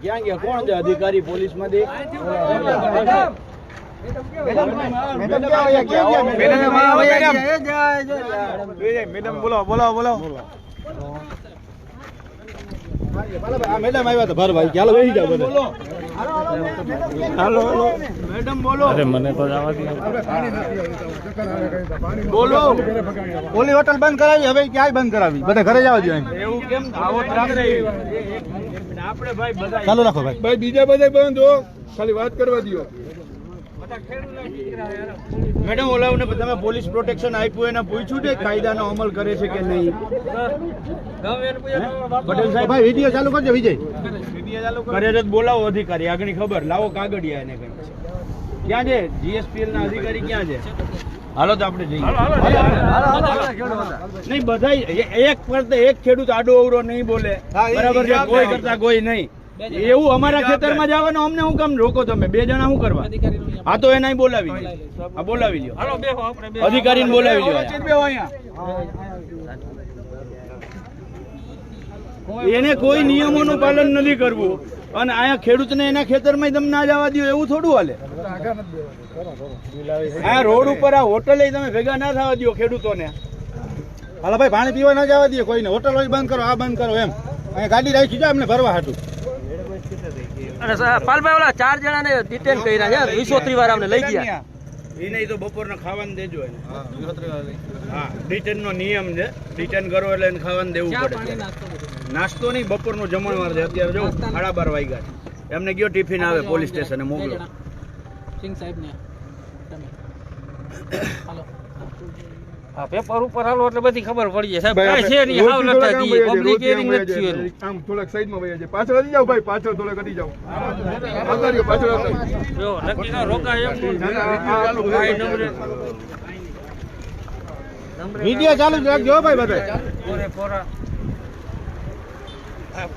ક્યાં ગયા? કોણ છે અધિકારી પોલીસ માંથી? મેડમ બોલો. મેડમ આવ્યા તો ભરભાઈ ચાલો બેસી જાવ બધા. હાલો મેડમ બોલો. અરે મને તો જવા દે. બોલો. ઓલી હોટલ બંધ કરાવી, હવે ક્યાંય બંધ કરાવી? બધા ઘરે જવા દો. એવું કેમ? આવત રાખે આપણે ભાઈ બધા ચાલુ રાખો ભાઈ. ભાઈ બીજા બધા બંધ હો, ખાલી વાત કરવા દો. મેડમ ઓલાઓને તમે પોલીસ પ્રોટેક્શન આપ્યું એને પૂછ્યું છે કાયદાનો અમલ કરે છે કે નહીં? પટેલ સાહેબ ભાઈ વિડીયો ચાલુ કરજો વિજય. કરે છે તો બોલાવો અધિકારી, આગળની ખબર લાવો, કાગળિયા એને કઈ ક્યાં છે? જીએસપીએલ ના અધિકારી ક્યાં છે? હાલો તો આપણે જઈએ. નહીં બધા એક કરતા એક ખેડૂત આડો અવરો નહીં બોલે, બરાબર છે? કોઈ કરતા કોઈ નહીં. એવું અમારા ખેતરમાં જવાનું અમને હું કામ રોકો? તમે બે જણા શું કરવા? હા તો એને બોલાવી લો. હા બોલાવી લ્યો, અધિકારીને બોલાવી લ્યો. એને કોઈ નિયમોનું પાલન નથી કરવું અને અહીંયા ખેડૂતને એના ખેતરમાં તમે ના જવા દો, એવું થોડું હાલે? આ રોડ ઉપર આ હોટલે તમે ભેગા ના થવા દો ખેડૂતોને. હાલો ભાઈ પાણી પીવા ના જવા દો કોઈને. હોટલ હોય બંધ કરો, આ બંધ કરો એમ. અહીંયા ગાડી રાખી જાય અમને ભરવા હાટું. અને પાલભાઈ ઓલા 4 જણાને ડિટેન કર્યા છે, 20 વાર અમને લઈ ગયા. એ નહીં તો બપોરના ખાવાનું દેજો એને. હા ડિટેન નો નિયમ છે, ડિટેન કરો એટલે એને ખાવાનું દેવું પડે. નાસ્તો નહીં, બપોરનો જમણવાર છે. અત્યારે જો 12:30 વાગ્યા છે. એમને કયો ટિફિન આવે પોલીસ સ્ટેશને મોકલો. હા પેપર ઉપર હાલો એટલે બધી ખબર પડી જાય સાહેબ. કાઈ છે નહીં, હાવ લતા દીએ પબ્લિક એરિંગ નથી એનું. આમ થોડાક સાઈડમાં વહી જાય, પાછળ હટી જાવ ભાઈ, પાછળ થોડાક હટી જાવ. આગળ પાછળ જો નક્કી ના રોકાય એમ વિડીયો ચાલુ જ રાખજો ભાઈ બધા. પોરા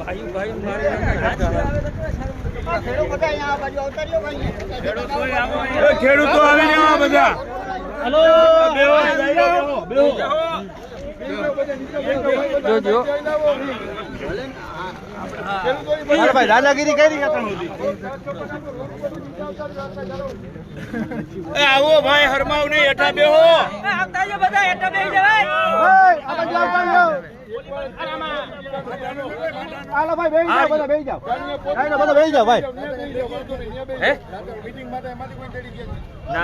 ભાઈ ખેડૂતો આવી જવા બધા. હેલો જોજો ભાઈ દાદાગીરી કરી આવો ભાઈ, હરમાવ નહીં, હેઠા બેહો. હાલો ભાઈ બેસી જાઓ, બધા બેસી જાઓ. બધા બેસી જાઓ ભાઈ.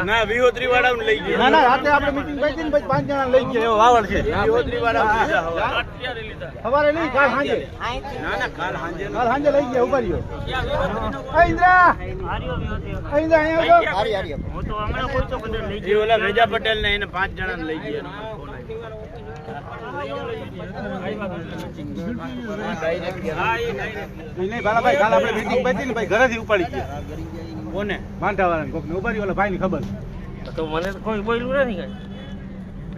ના વિહોત્રી વાળા લઈ ગયા. ના ના રાતે આપણે મીટિંગ કરી ને પછી 5 જણા લઈ ગયા એવો વાવડ છે. વિહોત્રી વાળા સવારે નહીં, કાલ સાંજે. ના ના કાલ સાંજે કાલ સાંજે લઈ ગયા. ઉભા રહ્યો. ઇન્દ્રા ઇન્દ્રા અહીંયા એ ઓલા વેજા પટેલ ને એને 5 જણા લઈ ગયા. નહીં ભાઈ કાલ આપણે મીટિંગ પતી ને ભાઈ ઘરેથી ઉપાડી ગયા. કોને? માંઠાવાળાને કોકને ઉભા રહ્યો. ઓલા ભાઈ ની ખબર. તો મને કોઈ બોલ્યું નથી કઈ.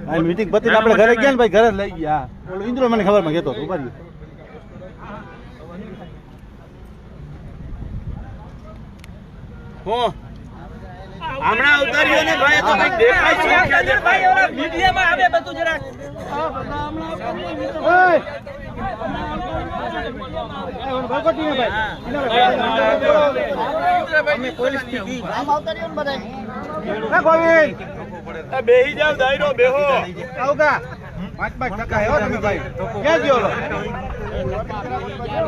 આ મીટિંગ પતી ને આપણે ઘરે ગયા ને ભાઈ ઘરે લઈ ગયા. ઓલો ઇન્દ્રો મને ખબર માં કહેતો હતો. ઉભા રહ્યો. હમણાં ઉતાર્યો ને ભાઈ, તો કઈક દેખાય છે કે દેખાય? મીડિયામાં આવે બધું જરાક. બેહી જાવ, દાયરો બેહો. 5% હે તમે ભાઈ. ક્યાં ગયો ઓલો?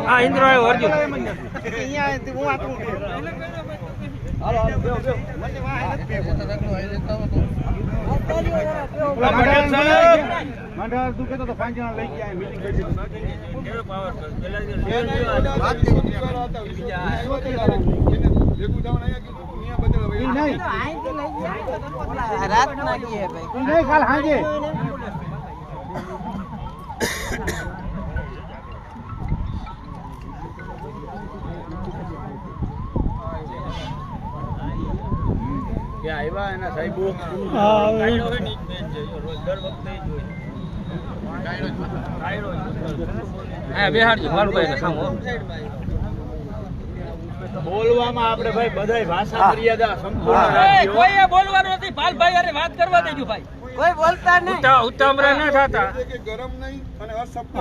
હા ઇન્દ્રો આવ્યો અર્જુન. માંડવા તું કહેતો તો 5 જણા લઈ ગયા મીટિંગ કરી. કાલ હાજે આવ્યા એના સાહેબો. બોલવામાં આપણે ભાઈ બધા ભાષા મર્યાદા સંપૂર્ણ. કોઈ બોલવાનું નથી. પાલભાઈ અરે વાત કરવા દેજો ભાઈ. કોઈ બોલતા નહીં. ઉતામરા ના થતા. ગરમ નહીં અને અશબ્દ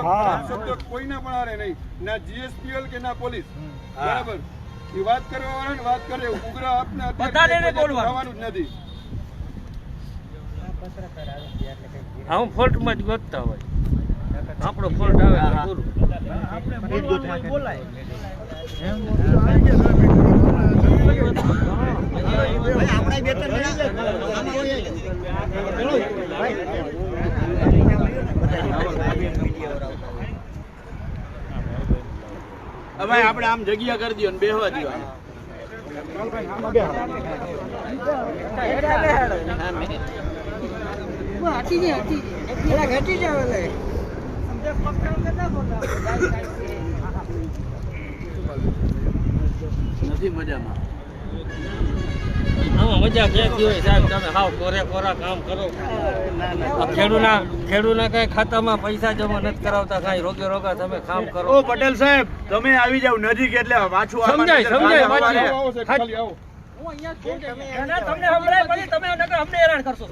શબ્દ કોઈના પણ હારે નહીં, ના જીએસપીએલ કે ના પોલીસ. બરાબર એ વાત કરવા વાળા વાત કરે ઉગ્ર આપને બધાને નહીં બોલવાનું. થવાનું જ નથી. હા હું ફોલ્ટમાં જ ગોતતા હોય આપણો ફોલ્ટ આવે એટલે પૂરું. હવે આપણે આમ જગ્યા કરી દો ને બેહવા દો. નથી મજામાં. આમાં મજા ક્યાંથી હોય સાહેબ? તમે હાવ કોરા કામ કરો. આ ખેડૂના કઈ ખાતામાં પૈસા જમા નથી કરાવતા, કઈ રોગા તમે કામ કરો. ઓ પટેલ સાહેબ તમે આવી જાવ નજીક એટલે પાછું આવવાનું. સમજાય આવો સાહેબ, ખાલી આવો.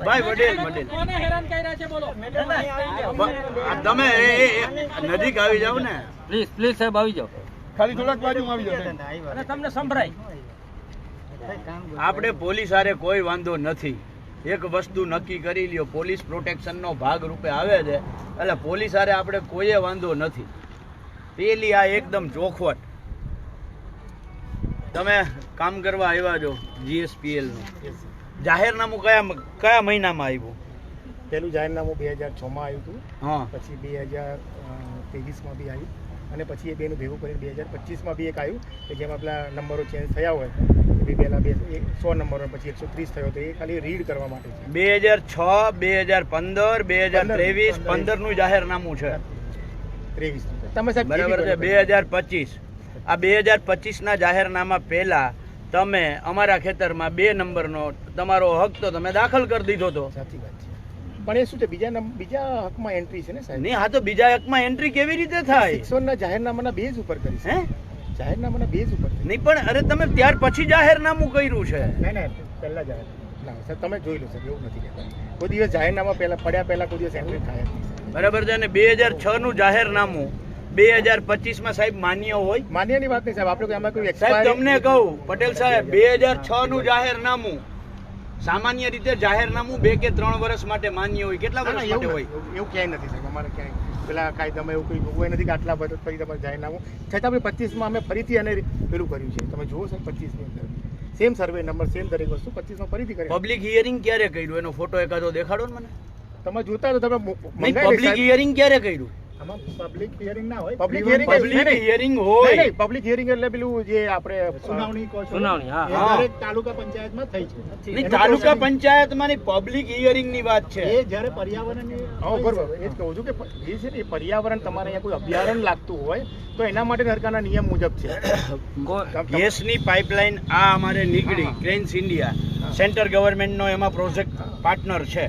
ભાઈ વડેલ તમે નજીક આવી જાવ ને. પ્લીઝ સાહેબ આવી જાઓ. ખાલી થોડાક બાજુમાં આવી જાવ. તમને સંભળાય. આપણે પોલીસ હારે કોઈ વાંધો નથી. એક વસ્તુ નક્કી કરી લ્યો, પોલીસ પ્રોટેક્શન નો ભાગ રૂપે આવે છે એટલે પોલીસ હારે આપણે કોઈએ વાંધો નથી. પેલી આ એકદમ ચોખવટ. તમે કામ કરવા આવ્યા છો GSPL નું જાહેરનામું કયા મહિનામાં આવ્યું? પહેલું જાહેરનામું 2006 માં આવ્યું હતું, હા પછી 2023 માં બી આવ્યું, અને પછી એ બેનું ભેગું કરીને 2025 માં બી એક આવ્યું કે જેમાં પેલા નંબરો ચેન્જ થયા હોય એ પહેલા 100 નંબરો પછી 130 થયો તો એ ખાલી રીડ કરવા માટે છે. 2006, 2015, 2023, 15 નું જાહેરનામું છે 23 તમે સાહેબ બરાબર છે. 2025 આ 2025 ના જાહેરનામા પહેલા તમે અમારા ખેતરમાં 2 નંબરનો તમારો હક તો તમે દાખલ કરી દીધો તો. સાચી વાત છે, પણ એ શું છે બીજા હકમાં એન્ટ્રી છે ને સાહેબ. નહીં, હા તો બીજા હકમાં એન્ટ્રી કેવી રીતે થાય? 600 જાહેરનામાના બેઝ ઉપર કરી છે. હે જાહેરનામાના બેઝ ઉપર કરી. નહીં પણ અરે તમે ત્યાર પછી જાહેરનામું કર્યું છે. નહીં પહેલા જાહેર ના સર તમે જોઈ લો સર, એવું નથી કહેતા. કોઈ દિવસ જાહેરનામા પહેલા કોઈ દિવસ એન્ટ્રી થાય જ નહીં. બરાબર છે. અને 2006 નું જાહેરનામું 2025 માં સાહેબ માન્ય હોય? માન્યની વાત નહીં સાહેબ, આપણે કોઈ આમાં કોઈ સાહેબ expiry- તમને કહું પટેલ સાહેબ, 2006 નું જાહેરનામું સામાન્ય રીતે જાહેરનામું 2 કે 3 વર્ષ માટે માન્ય હોય. કેટલા ના, વર્ષ ના, માટે એવું હોય? એવું ક્યાંય નથી સાહેબ. અમારે ક્યાંય પેલા કાયદામાં એવું કોઈ જોગવાઈ નથી કે આટલા વર્ષ પછી તમારે જાહેરનામું. છતાં આપણે 25 માં અમે ફરીથી અને પેલું કર્યું છે. તમે જુઓ સાહેબ 25 ની અંદર સેમ સર્વે નંબર સેમ દરેક વસ્તુ 25 માં ફરીથી કરી. પબ્લિક હિયરિંગ ક્યારે કર્યું? એનો ફોટો એકાદો દેખાડો ને મને. તમે જોતા તો તમે નહીં, પબ્લિક હિયરિંગ ક્યારે કર્યું? આમાં પબ્લિક હિયરિંગ ના હોય. પબ્લિક પબ્લિક હિયરિંગ હોય. પબ્લિક હિયરિંગ એટલે પેલું જે આપણે સુનાવણી કહો છો, સુનાવણી, હા. એ દરેક તાલુકા પંચાયતમાં થઈ છે. નહીં, તાલુકા પંચાયતમાં ની પબ્લિક હિયરિંગ ની વાત છે. એ જ્યારે પર્યાવરણની બરોબર એ જ કહું છું કે એ છે ને એ પર્યાવરણ તમારે અહીંયા કોઈ અભયારણ્ય લાગતું હોય તો એના માટે સરકારના નિયમ મુજબ છે. ગેસની પાઇપલાઇન આ અમારે નીકળી ક્રેન્સ ઇન્ડિયા સેન્ટર ગવર્મેન્ટ નો એમાં પ્રોજેક્ટ પાર્ટનર છે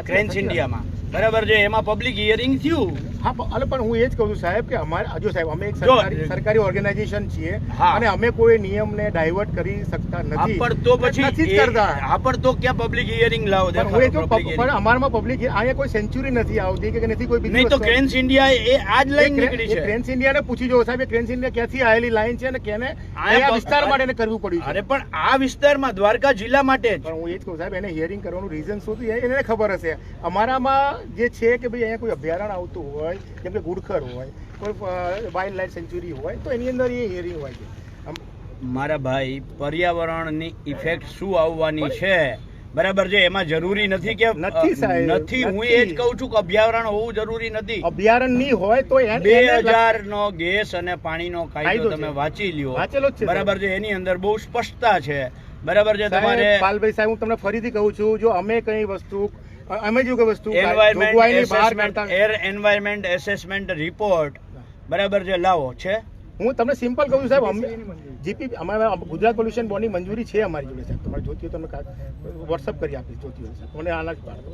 ક્રેન્સ ઇન્ડિયામાં. બરાબર છે. એમાં પબ્લિક હિયરિંગ થયું. હા પણ હું એ જ કહું છું સાહેબ કે અમારે જો સાહેબ અમે એક જો, સરકારી ઓર્ગેનાઇઝેશન છીએ હા. અને અમે કોઈ નિયમને ડાયવર્ટ કરી શકતા નથી. પણ તો પછી નથી જ કરતા. પણ તો ક્યાં પબ્લિક હિયરિંગ લાવો? પણ હું એ દેખાડો કહું, public hearing. પણ અમારમાં પબ્લિક અહીંયા કોઈ સેન્ચુરી નથી આવતી કે નથી કોઈ બીજી નહીં તો વસ્તુ. ક્રેન્સ ઇન્ડિયા એ આજ લાઈન નીકળી છે. ટ્રેન્સ ઇન્ડિયાને પૂછી જો સાહેબ, એ ટ્રેન્સ ઇન્ડિયા ક્યાંથી આવેલી લાઈન છે અને કેને આ કયા વિસ્તાર માટે એને કરવું પડ્યું છે. અરે પણ આ વિસ્તારમાં દ્વારકા જિલ્લા માટે જ. પણ હું એ જ કહું સાહેબ, એને હિયરિંગ કરવાનું રીઝન શું હતું એને ખબર હશે. અમારામાં જે છે કે ભાઈ અહીંયા કોઈ અભયારણ્ય આવતું હોય જેમ કે ગુડખર હોય, કોઈ વાઇલ્ડ લાઇફ સેન્ચુરી હોય તો એની અંદર એ હિયરિંગ હોય છે. મારા ભાઈ, પર્યાવરણની ઇફેક્ટ શું આવવાની છે બરાબર છે, એમાં જરૂરી નથી કે નથી સાહેબ, નથી. હું એ જ નથી. કહું છું કે અભયારણ્ય હોવું જરૂરી નથી. અભયારણ્ય નહીં હોય તો 2000 નો ગેસ અને પાણીનો કાયદો કાયદો તમે છે. વાંચી લ્યો વાંચેલો જ છે બરાબર છે. એની અંદર બહુ સ્પષ્ટતા છે બરાબર છે. તમારે સાહેબ, પાલભાઈ સાહેબ હું તમને ફરીથી કહું છું, જો અમે કઈ વસ્તુ અમે જો કોઈ વસ્તુ એન્વાયરમેન્ટ જોગવાઈની બહાર એસેસમેન્ટ, કાઢતા એર એન્વાયરમેન્ટ એસેસમેન્ટ રિપોર્ટ બરાબર છે લાવો છે. હું તમને સિમ્પલ કહું છું સાહેબ, જીપી અમારા ગુજરાત પોલ્યુશન બોર્ડની મંજૂરી છે અમારી જોડે સાહેબ. તમારે જોતી હોય તમને વોટ્સઅપ કરી આપીશ જોતી હોય સાહેબ. મને આના જ પાડો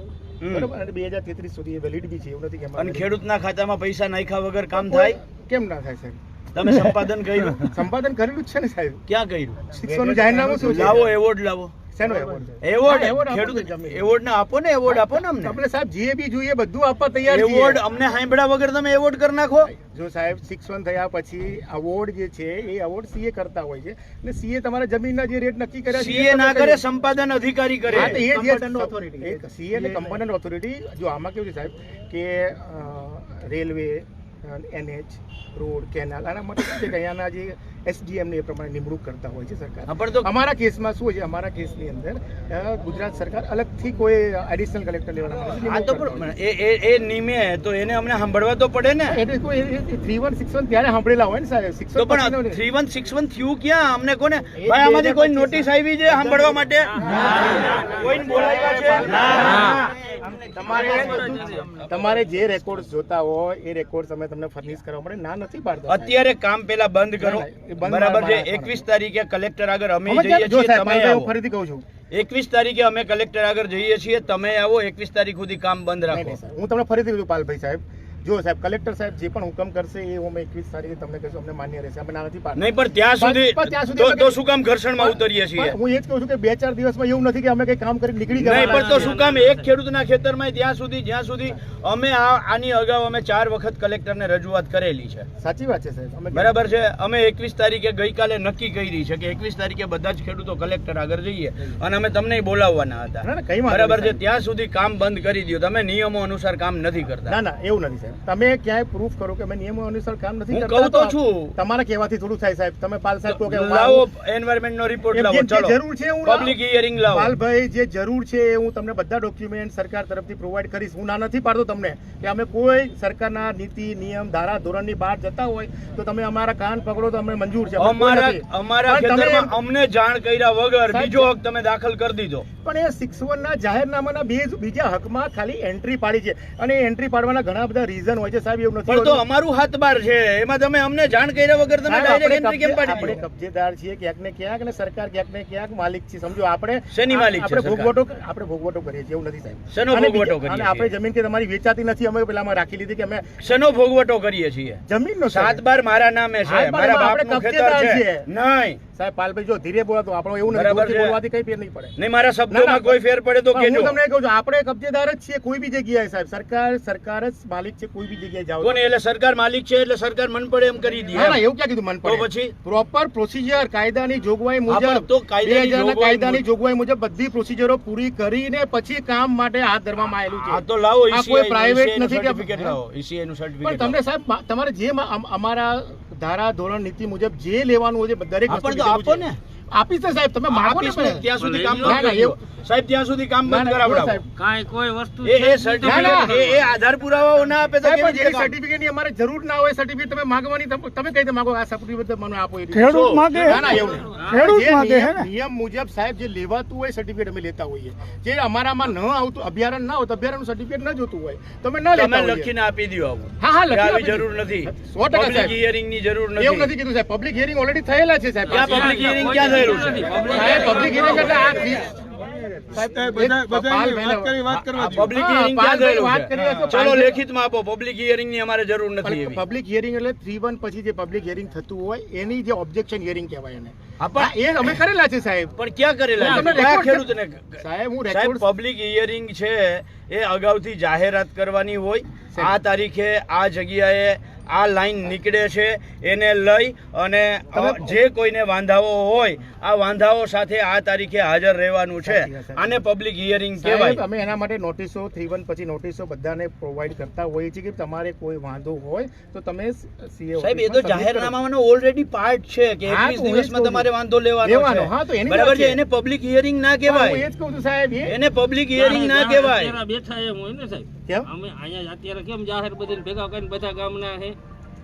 બરાબર. અને 2033 સુધી વેલિડ બી છે, એવું નથી કે અને અમારે ખેડૂતના ખાતામાં પૈસા નાખ્યા વગર કામ થાય? કેમ ના થાય સાહેબ? તમે સંપાદન કર્યું? સંપાદન કરેલું જ છે ને સાહેબ. ક્યાં કર્યું? 600 નું જાહેરનામું શું છે? લાવો એવોર્ડ લાવો. શેનો એવોર્ડ છે? એવોર્ડ હા, એવોર્ડ આપો ખેડૂત છો જમીન. એવોર્ડ ને આપો ને એવોર્ડ આપો ને અમને આપણે સાહેબ જે બી જોઈએ બધું આપવા તૈયાર છીએ. એવોર્ડ અમને સાંભળ્યા વગર તમે એવોર્ડ કરી નાખો. જો સાહેબ 6-1 થયા પછી અવોર્ડ જે છે એ અવોર્ડ સીએ કરતા હોય છે અને સીએ તમારા જમીનના જે રેટ નક્કી કર્યા છે એ સીએ ના તમે કરે કરી. સંપાદન અધિકારી કરે. હા, તો એ જે સીએ એટલે કમ્પોનન્ટ ઓથોરિટી. જો આમાં કેવું છે સાહેબ કે રેલવે, NH, રોડ, કેનાલ આના માટે શું છે કે અહીંયાના જે SDM ને એ પ્રમાણે નિમણૂક કરતા હોય છે સરકાર. હા, પણ તો અમારા કેસમાં શું છે, અમારા કેસની અંદર ગુજરાત સરકાર અલગથી કોઈ એડિશનલ કલેક્ટર લેવાના આ તો પણ એ નિમે તો એને અમને સાંભળવા તો પડે ને. એટલે કોઈ 3161 ત્યારે સાંભળેલા હોય ને સાહેબ. 61 તો પણ 3161 થયું ક્યાં અમને કોને ભાઈ આમાંથી કોઈ નોટિસ આવી છે સાંભળવા માટે? કોઈને બોલાવ્યા છે? તમારે જે રેકોર્ડ જોતા હોય એ રેકોર્ડ તમને ફર્નિશ કરવા પડે. ના નથી પાડતા અત્યારે કામ પેલા બંધ કરો. ના, ના, એ બંધ બરાબર છે. મારા- 21 તારીખે કલેક્ટર આગળ અમે અમે જઈએ જો છીએ, સાહેબ, તમે હું આવો. ફરીથી કહું છું 21 તારીખે અમે કલેક્ટર આગળ જઈએ છીએ, તમે આવો. 21 તારીખ સુધી કામ બંધ નહીં, રાખો. નહીં, સાહેબ. હું તમને ફરીથી કહું પાલભાઈ સાહેબ, જો સાહેબ કલેક્ટર સાહેબ જે પણ હુકમ કરશે એ અમે 21 તારીખે તમને કહીશું, અમને માન્ય રહેશે. અમે ના નથી પાડતા. નહીં પણ ત્યાં સુધી પણ ત્યાં સુધી તો શું કામ ઘર્ષણમાં ઉતરીએ છીએ? પણ હું એ જ કહું છું કે 2-4 દિવસમાં એવું નથી કે અમે કઈ કામ કરી નીકળી નહીં પણ તો જવાના શું કામ એક ખેડૂતના ખેતરમાં જ્યાં સુધી અમે આની અગાઉ અમે 4 વખત કલેક્ટરને રજૂઆત કરેલી છે. સાચી વાત છે સાહેબ. અમે બરાબર છે. અમે 21 તારીખે ગઈકાલે નક્કી કરી છે કે 21 તારીખે બધા જ ખેડૂતો કલેક્ટર આગળ જઈએ અને અમે તમને બોલાવવાના હતા. ના, ના, કઈ વાંધો બરાબર નહીં, છે. ત્યાં સુધી કામ બંધ કરી દો. તમે નિયમો અનુસાર કામ નથી કરતા. ના, ના, એવું નથી સાહેબ. તમે ક્યાંય પ્રૂફ કરો કે અમે નિયમો અનુસાર કામ નથી હું કરતા. કહું તો છું. તમારા કહેવાથી થોડું થાય સાહેબ. તમે પાલ સાહેબ કહો કે લાવો એન્વાયરમેન્ટ નો રિપોર્ટ એમ લાવો. જે ચલો જરૂર છે હું પબ્લિક હિયરિંગ લાવો. પાલભાઈ જે જરૂર છે એ હું તમને બધા ડોક્યુમેન્ટ સરકાર તરફથી પ્રોવાઈડ કરીશ. હું ના નથી પાડતો તમને કે અમે કોઈ સરકારના નીતિ નિયમ ધારા ધોરણની બહાર જતા હોય તો તમે અમારા કાન પકડો તો અમને મંજૂર છે. અમે કોઈ નથી. અમારા પણ તમે ખેતરમાં અમને જાણ કર્યા વગર સાહેબ, બીજો હક તમે દાખલ કરી દીધો. પણ એ 61 ના જાહેરનામાના બીજા હકમાં ખાલી એન્ટ્રી પાડી છે અને એન્ટ્રી પાડવાના ઘણા બધા રીઝન હોય છે સાહેબ. એવું નથી પણ તો હોતું. અમારું હાથબાર છે એમાં તમે અમને જાણ કર્યા વગર તમે સાહેબ, ડાયરેક્ટ આપણે એન્ટ્રી કેમ પાડી આપણે દીધો? કબજેદાર છીએ ક્યાંક ને ક્યાંક અને સરકાર ક્યાંક ને ક્યાંક માલિક છે. સમજો આપણે શેની માલિક છે આપણે સરકાર? ભોગવટો કરીએ છીએ. એવું નથી સાહેબ. શેનો અને ભોગવટો બીજા- કરીએ અને આપણે છીએ? જમીન કે તમારી વેચાતી નથી અમે પેલામાં રાખી લીધી કે અમે શેનો ભોગવટો કરીએ છીએ? જમીનનો સાત બાર મારા નામે છે. હા, પણ મારા એમાં બાપનું આપણે ખેતર કબજેદાર છે. છીએ. નહીં સાહેબ પાલભાઈ જો ધીરે બોલો તો આપણો એવું નથી બરાબર જોરથી છે. બોલવાથી કઈ ફેર નહીં પડે. નહીં મારા ના, શબ્દોમાં ના. કોઈ ફેર પડે તો પણ કેજો. હું તમને કહું છું આપણે કબજેદાર જ છીએ કોઈ બી જગ્યાએ સાહેબ. સરકાર જ માલિક છે કોઈ બી જગ્યાએ જાઓ. કોને એટલે સરકાર માલિક છે એટલે સરકાર મન પડે એમ કરી દે ના, ના, એમ. એવું ક્યાં કીધું મન તો પડે. પછી પ્રોપર પ્રોસિજર કાયદાની જોગવાઈ હા, પણ મુજબ તો કાયદાની 2000 ના જોગવાઈ કાયદાની મુજબ- જોગવાઈ મુજબ બધી પ્રોસિજરો પૂરી કરીને પછી કામ માટે હાથ ધરવામાં આવેલું આ છે. તો લાવો આ કોઈ private ECI નું નથી કે- સર્ટિફિકેટ લાવો. ECI નું પણ સર્ટિફિકેટ તમને સાહેબ તમારે જે અમારા ધારા ધોરણ નીતિ મુજબ જે લેવાનું હોય છે દરેક વસ્તુ તો લીધેલું આપો છે. ને. આપીશ ને સાહેબ. તમે માગો ને આપીશ ને, પણ. ત્યાં સુધી કામ ના, ના, બંધ એવું- કરજો. સાહેબ ત્યાં સુધી કામ ના, બંધ ના, એવું કરાવડાવો. સાહેબ. કાંઈ કોઈ વસ્તુ એ છે જ નહીં. સર્ટિફિકેટ એ આધાર પુરાવાઓ ના આપે તો સાહેબ, કેવી પણ જે રીતે કામ? સર્ટિફિકેટની અમારે જરૂર ના હોય સર્ટિફિકેટ તમે માંગવાની તમે કઈ રીતે માંગો આ સર્ટિફિકેટ મને આપો એ રીતે. ખેડૂત માંગે ના, ના, એવું નહીં. ખેડૂત જે માંગે હે ને? નિયમ મુજબ સાહેબ જે લેવાતું હોય સર્ટિફિકેટ અમે લેતા હોઈએ. જે અમારામાં ન આવતું અભયારણ્ય ના હોય તો અભયારણ્યનું સર્ટિફિકેટ ન જોતું હોય તો અમે ન લેતા તમે હોઈએ. લખીને આપી દો આવું. હા, હા, કે લખી આવી આપી જરૂર નથી. 100% પબ્લિક સાહેબ. હિયરિંગ ની જરૂર એવું નથી. નથી કીધું સાહેબ. પબ્લિક હિયરિંગ ઓલરેડી થયેલા છે સાહેબ. ક્યાં પબ્લિક હિયરિંગ ક્યાં થયેલું છે? સાહેબ પબ્લિક હિયરિંગ એટલે આ વાત કરવા દો. પબ્લિક હા, હિયરિંગ ક્યાં પાલભાઈ થયેલું વાત છે? કરી તો ચલો પાલભાઈ- લેખિતમાં આપો. પબ્લિક હિયરિંગ ની અમારે જરૂર નથી એવી. પબ્લિક હિયરિંગ એટલે 3-1 પછી જે પબ્લિક હિયરિંગ થતું હોય એની જે ઓબ્જેક્શન હિયરિંગ કહેવાય એને. હા, પણ હા, એ અમે કરેલા છે સાહેબ. પણ ક્યાં કરેલા છે? તમને કયા record ખેડૂતને? સાહેબ હું સાહેબ રેકોર્ડ પબ્લિક હિયરિંગ છે એ અગાઉથી જાહેરાત કરવાની હોય. આ તારીખે આ જગ્યાએ આ લાઈન નીકળે છે એને લઈ અને જે કોઈને વાંધાઓ હોય આ વાંધાઓ સાથે આ તારીખે હાજર રહેવાનું છે. સાચી વાત, સાચી. આને પબ્લિક હિયરિંગ સાહેબ કહેવાય. અમે એના માટે નોટિસો 3-1 પછી નોટિસો બધાને પ્રોવાઈડ કરતા હોઈએ છીએ કે તમારે કોઈ વાંધો હોય તો તમે સીએ સાહેબ એ તો જાહેરનામાનો ઓલરેડી પાર્ટ છે કે હા, 21 તો હું એ જ દિવસમાં કહું તમારે છું. વાંધો લેવાનો લેવાનો, હા, તો છે. એની બરાબર વાત છે. છે. એને પબ્લિક હિયરિંગ ના હું એ કહેવાય. જ કહું છું સાહેબ એને પબ્લિક હિયરિંગ ના જાહેર કહેવાય. અત્યારે બેઠા એમ હોય ને સાહેબ. કેમ અમે અહીંયા અત્યારે કેમ જાહેર બધાને ભેગા કરીને બધા ગામના છે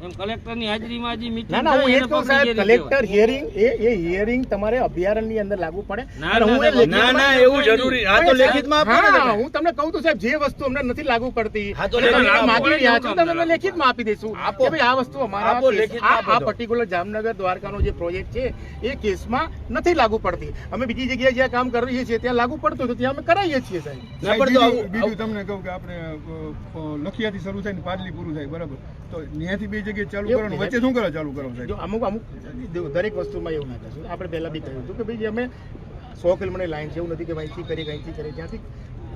એમ કલેક્ટરની હાજરીમાં જે meeting ના, ના, હું થાય એ જ એને કહું public સાહેબ hearing કલેક્ટર કહેવાય. હિયરિંગ એ હિયરિંગ તમારે અભયારણ્યની અંદર લાગુ પડે ના, અને હું ના, એ લેખિતમાં- ના ના એવું જરૂરી. આ તો લેખિતમાં આપો ને હા, તમે. હું તમને કહું તો સાહેબ જે વસ્તુ અમને નથી લાગુ પડતી હા, તો અને તમે લેખિતમાં માગી આપો. રહ્યા છો તો તમને લેખિતમાં આપી દઈશું આપો. કે ભાઈ આ વસ્તુ અમારા આપો, કેસ- લેખિતમાં આપો આ તો. પર્ટિક્યુલર જામનગર દ્વારકાનો જે પ્રોજેક્ટ છે એ કેસમાં નથી લાગુ પડતી. અમે બીજી જગ્યાએ જ્યાં કામ કરીએ છીએ ત્યાં લાગુ પડતું હતું ત્યાં અમે કરાવીએ છીએ સાહેબ. ના, પણ તો આવું- બીજું તમને કહું કે આપણે લખિયાથી શરૂ થાય ને પાદલી પૂરું થાય બરાબર તો ત્યાંથી બે જગ્યાએ ચાલુ એવું કરવાનું નહીં. વચ્ચે શું કરો ચાલુ કરો સાહેબ જો અમુક દરેક વસ્તુમાં એવું ના કરશું. આપણે પહેલા બી કહ્યું હતું કે ભાઈ અમે 100 કિલોમીટરની લાઈન છે, એવું નથી કે અહીંથી કરી અહીંથી કરી, જ્યાંથી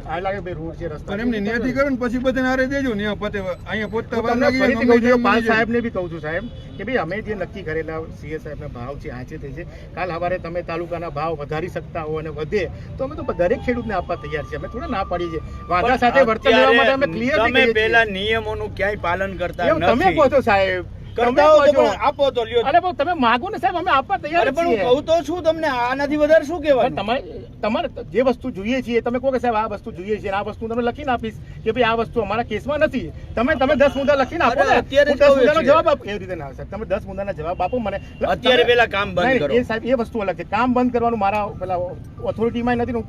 આ લાગે ભાઈ રોડ છે રસ્તા પણ એમને ન્યાથી કરો ને પછી બધાને હારે દેજો ન્યા પતે અહીંયા પહોંચતા હું વાર તમને લાગી જાય, ફરીથી અમે કહું છું, જેમ પાલ મળી જાય. સાહેબને બી કહું છું સાહેબ કે ભાઈ અમે જે નક્કી કરેલા સીએ સાહેબના ભાવ છે આ છે તે છે, કાલ સવારે તમે તાલુકાના ભાવ વધારી શકતા હો અને વધે તો અમે તો દરેક ખેડૂતને આપવા તૈયાર છે, અમે થોડા ના પાડીએ છીએ, વાંધા સાથે વર્તન લેવા માટે અમે ક્લિયર તમે પેલા નિયમોનું ક્યાંય પાલન કરતા એવું તમે કહો નથી. છો સાહેબ, કરતા હો તો પણ આપો તો લ્યો. અરે પણ તમે માગો ને સાહેબ, અમે આપવા તૈયાર અરે પણ હું છીએ. કહું તો છું તમને, આનાથી વધારે શું કહેવાનું? તમારે જે વસ્તુ જોઈએ છીએ તમે કહો કે સાહેબ આ વસ્તુ જોઈએ છે, આ વસ્તુ તમે લખીને આપીશ કે ભાઈ આ વસ્તુ અમારા કેસમાં નથી, તમે 10 મુદ્દા લખીને આપો ને, અરે અત્યારે હું 10 મુદ્દાનો જ જવાબ આપો. એવી રીતે ના સાહેબ, તમે 10 મુદ્દાના જવાબ આપો મને. અત્યારે પેલા કામ બંધ નહીં, કરો. એ સાહેબ એ વસ્તુ અલગ છે, કામ બંધ કરવાનું મારા પેલા ઓથોરિટીમાં નથી ને હું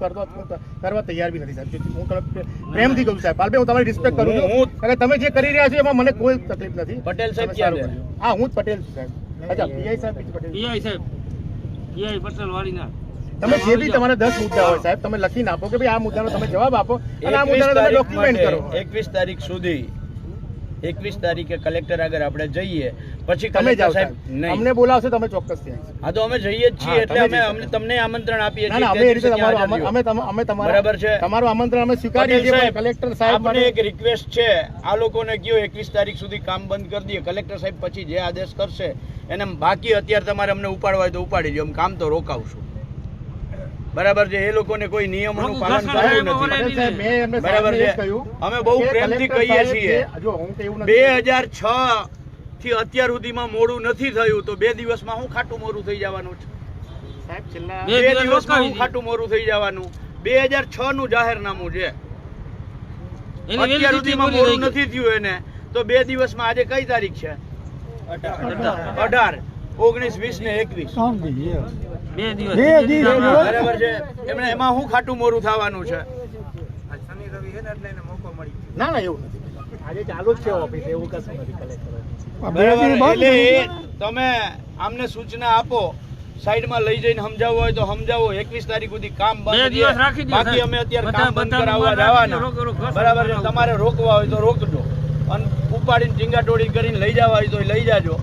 કરવા તૈયાર બી નથી સાહેબ. હું તમને પ્રેમથી કહું છું સાહેબ, પાલભાઈ હું તમારી રિસ્પેક્ટ કરું છું, કારણ કે તમે જે કરી રહ્યા છો એમાં મને કોઈ તકલીફ નથી. પટેલ સાહેબ તમે ક્યાં સારું છે? કર્યું. હા હું જ પટેલ છું સાહેબ. અચ્છા પીઆઈ સાહેબ બીજું પટેલ. પીઆઈ સાહેબ, પીઆઈ પટેલ વાળીના તમે જે બી તમારા 10 મુદ્દા હોય સાહેબ તમે લખીને આપો કે ભાઈ આ મુદ્દાનો તમે જવાબ આપો અને આ મુદ્દાનો તમે ડોક્યુમેન્ટ કરો. 21 તારીખ સુધી 21 તારીખે કલેક્ટર આગળ આપણે જઈએ, પછી તમે કલેક્ટર જાઓ સાહેબ સાહેબ, નહીં. અમને બોલાવશો તમે ચોક્કસ ત્યાં. હા તો અમે જઈએ જ છીએ, હા, એટલે તમે અમે તમને આમંત્રણ આપીએ ના છીએ. ના તે અમે એ રીતે દિવસે ત્યાં તમારું હાજર રહ્યો. અમે તમારા બરાબર છે. તમારું આમંત્રણ અમે સ્વીકારીએ પટેલ છીએ, સાહેબ, પણ કલેક્ટર સાહેબ આપને માટે એક રિક્વેસ્ટ છે, આ લોકોને કયો 21 તારીખ સુધી કામ બંધ કરી દઈએ, કલેક્ટર સાહેબ પછી જે આદેશ કરશે એને બાકી અત્યારે તમારે અમને ઉપાડવા હોય તો ઉપાડી દો, કામ તો રોકાવશું. બરાબર છે, એ લોકોને કોઈ નિયમોનું પાલન કરવું નથી. પટેલ સાહેબ મેં એમને બરાબર સાહેબને એ છે. જ કહ્યું અમે બહુ કે પ્રેમથી કલેક્ટર કહીએ સાહેબ છીએ. જે- જો હું તો એવું નથી 2006 થી અત્યાર સુધીમાં મોડું નથી થયું તો 2 દિવસમાં હું ખાટું મોરું થઈ જવાનું છે? સાહેબ છેલ્લા 2 2 દિવસ દિવસમાં રોકાવી હું ખાટું મોરું થઈ જવાનું? 2006 નું જાહેરનામું છે, એની અત્યાર વેલિડિટી સુધીમાં પૂરી મોડું થઈ નથી થયું એને, તો 2 દિવસમાં આજે કઈ તારીખ છે? 18, 19, 20 ને 21. ગઈ. 2 દિવસ બરાબર છે, એમને એમાં હું ખાટું મોરું થવાનું છે? ના ના એવું નથી, આજે ચાલુ જ છે ઓફિસ, એવું કશું નથી કલેક્ટર. બરાબર, એટલે એ તમે આમને સૂચના આપો, સાઈડમાં લઈ જઈને સમજાવવો હોય તો સમજાવો. 21 તારીખ સુધી કામ બે બંધ દિવસ છે. રાખી દો, બાકી સાહેબ. અમે અત્યારે બધા- કામ બંધ બધા કરાવવા રાખી દો, જવાના. રોકો, રોકો. બરાબર છે, તમારે રોકવા હોય તો રોકજો, અને ઉપાડીને ટીંગાટોળી કરીને લઈ જવા હોય તો લઈ જાજો,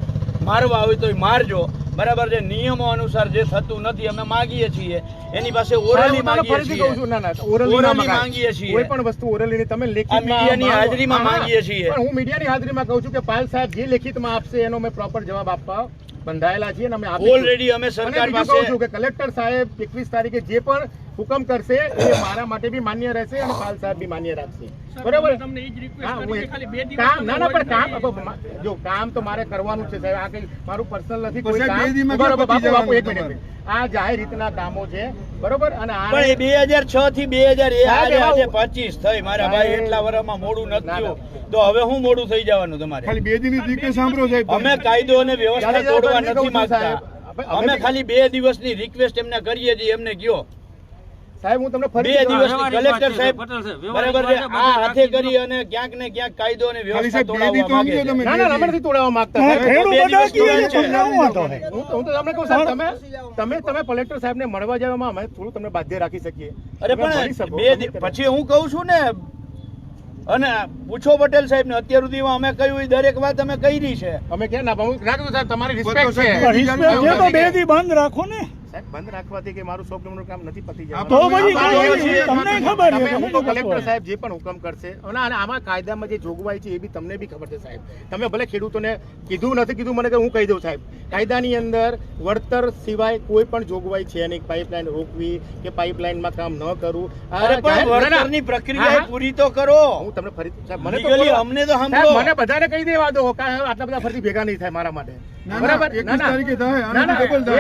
મારવા હોય તો મારજો. બરાબર છે, નિયમો અનુસાર જે થતું નથી અમે માંગીએ છીએ, એની પાસે ઓરલી માંગીએ ફરીથી કહું છું, છીએ. ના ના ઓરલી ના ઓરલી મગાય. માંગીએ છીએ. કોઈ પણ વસ્તુ ઓરલી નહીં, તમે આ લેખિતમાં મીડિયાની માંગો. હાજરીમાં હા, માંગીએ છીએ. પણ હું મીડિયાની હાજરીમાં કહું છું કે પાલ સાહેબ જે લેખિતમાં આપશે એનો મેં પ્રોપર જવાબ આપવા બંધાયેલા છીએ અને અમે આપીશું. ઓલરેડી અમે અને સરકાર બીજું કહું છું પાસે કે કલેક્ટર સાહેબ 21 તારીખે જે પણ હુકમ કરશે એ મારા માટે બી માન્ય રહેશે અને પાલ સાહેબ બી માન્ય રાખશે. બરાબર? હા, હું કામ ના ના પણ કામ જો કામ તો મારે કરવાનું છે સાહેબ, આ કઈ મારું પર્સનલ નથી કોઈ સાહેબ, કામ. બે દીમાં બરાબર, ક્યાં પતી બાપુ, એક જવાનું મિનિટ. આ જાહેર રીતના કામો છે બરોબર, અને આ પણ એ 2006 થી 2000 સાહેબ, આજે એમાં 25 થઈ મારા ભાઈ, સાહેબ, એટલા વર્ષમાં મોડું નથી ના, ના. થયું તો હવે હું મોડું થઈ જવાનું તમારે? ખાલી 2 દિનની રિક્વેસ્ટ સાંભળો સાહેબ. અમે કાયદો અને વ્યવસ્થા જાડેજા તોડવા સાહેબને નથી કહું છું, માંગતા. સાહેબ. અમે ખાલી 2 દિવસની રિક્વેસ્ટ એમને કરીએ છીએ, એમને કયો સાહેબ હું તમને 2 ફરી દિવસની વ્યવહારિક કલેક્ટર વાત છે, સાહેબ પટેલ સાહેબ, બરાબર છે, વ્યવહારિક વાત આ છે, હાથે બધું કરી અને ક્યાંક ને ક્યાંક કાયદો અને ખાલી વ્યવસ્થા સાહેબ 2 દી તો તોડાવવા માંગે સમજો છે. તમે. ના ના અમે નથી તોડાવવા માંગતા સાહેબ. તો 2 દિવસ તોડાય છે. હું તો તમને કહું સાહેબ તમે કલેક્ટર સાહેબને મળવા જવામાં અમે થોડું તમને બાધ્ય રાખી શકીએ. અરે તમે મળી પણ શકો, 2 તમે કરો. પછી હું કહું છું ને, અને પૂછો પટેલ સાહેબ ને, અત્યાર સુધીમાં અમે કહ્યું એ દરેક વાત અમે કરી છે. અમે ક્યાં ના હું રાખું સાહેબ, તમારી તો રિસ્પેક્ટ છે. સાહેબ, રિસ્પેક્ટ છે તો 2 દી બંધ રાખો ને. સાહેબ બંધ રાખવાથી કે મારું 100 કિલોમીટર કામ નથી પતી આ તો જવાનું. પછી તમને ખબર છે, હું તમને તો ખબર કલેક્ટર હોય. સાહેબ જે પણ હુકમ કરશે અને આમાં કાયદામાં જે જોગવાઈ છે એ બી તમને બી ખબર છે સાહેબ. તમે ભલે ખેડૂતોને કીધું નથી કીધું મને કે હું કહી દઉં સાહેબ, કાયદાની અંદર વળતર સિવાય કોઈ પણ જોગવાઈ છે નહીં. પાઇપલાઇન રોકવી કે પાઇપલાઇનમાં કામ ન કરવું. આ અરે પણ જાહેર- ના, ના. વળતરની પ્રક્રિયા હા, હા. પૂરી તો કરો. હું તમને ફરી સાહેબ મને તો Legally બોલો. અમને તો સાહેબ, સમજો. મને બધાને કહી દેવા દો કે આટલા બધા ફરીથી ભેગા નહીં થાય મારા માટે. ના, બરાબર? 21 તારીખે થાય, ના, ના, આનાથી double થાય.